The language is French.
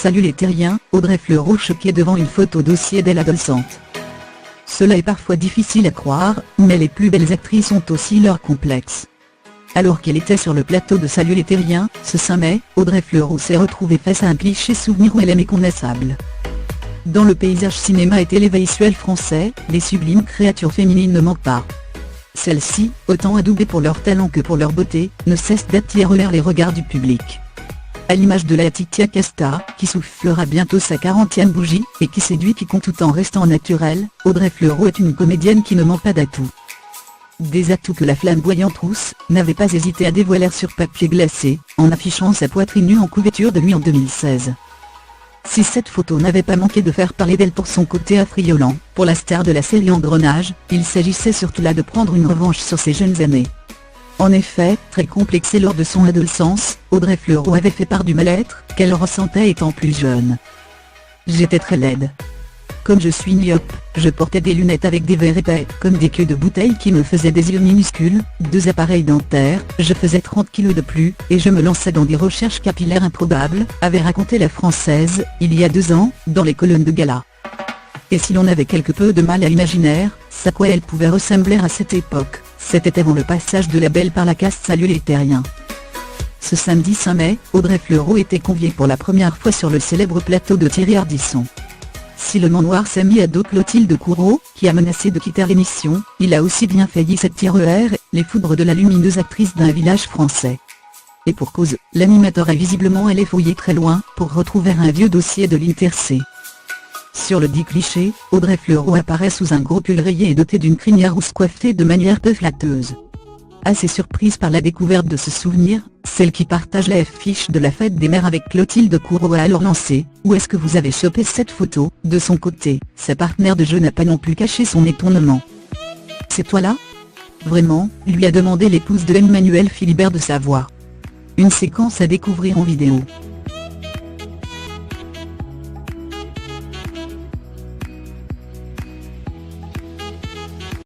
Salut les terriens, Audrey Fleurot choquée devant une photo dossier d'elle adolescente. Cela est parfois difficile à croire, mais les plus belles actrices ont aussi leurs complexes. Alors qu'elle était sur le plateau de Salut les terriens, ce 5 mai, Audrey Fleurot s'est retrouvée face à un cliché souvenir où elle est méconnaissable. Dans le paysage cinéma et télévisuel français, les sublimes créatures féminines ne manquent pas. Celles-ci, autant adoubées pour leur talent que pour leur beauté, ne cessent d'attirer les regards du public. À l'image de la Titia Casta, qui soufflera bientôt sa 40e bougie, et qui séduit quiconque tout en restant naturelle, Audrey Fleurot est une comédienne qui ne manque pas d'atouts. Des atouts que la flamboyante rousse n'avait pas hésité à dévoiler sur papier glacé, en affichant sa poitrine nue en couverture de nuit en 2016. Si cette photo n'avait pas manqué de faire parler d'elle pour son côté affriolant, pour la star de la série Engrenage, il s'agissait surtout là de prendre une revanche sur ses jeunes années. En effet, très complexée lors de son adolescence, Audrey Fleurot avait fait part du mal-être qu'elle ressentait étant plus jeune. « J'étais très laide. Comme je suis myope, je portais des lunettes avec des verres épais, comme des queues de bouteilles qui me faisaient des yeux minuscules, 2 appareils dentaires, je faisais 30 kilos de plus, et je me lançais dans des recherches capillaires improbables », avait raconté la Française, il y a 2 ans, dans les colonnes de gala. Et si l'on avait quelque peu de mal à imaginer à quoi elle pouvait ressembler à cette époque, c'était avant le passage de la belle par la caste Salut les terriens. Ce samedi 5 mai, Audrey Fleurot était conviée pour la première fois sur le célèbre plateau de Thierry Ardisson. Si le noir s'est mis à dos Clotilde Courreau, qui a menacé de quitter l'émission, il a aussi bien failli s'attirer les foudres de la lumineuse actrice d'un village français. Et pour cause, l'animateur a visiblement allé fouiller très loin pour retrouver un vieux dossier de l'Interc. Sur le dit cliché, Audrey Fleurot apparaît sous un gros pull rayé et doté d'une crinière rousse coiffée de manière peu flatteuse. Assez surprise par la découverte de ce souvenir, celle qui partage la fiche de la fête des mères avec Clotilde Courreau a alors lancé « Où est-ce que vous avez chopé cette photo ?» De son côté, sa partenaire de jeu n'a pas non plus caché son étonnement. « C'est toi là ? Vraiment ?» lui a demandé l'épouse de Emmanuel Philibert de Savoie. Une séquence à découvrir en vidéo.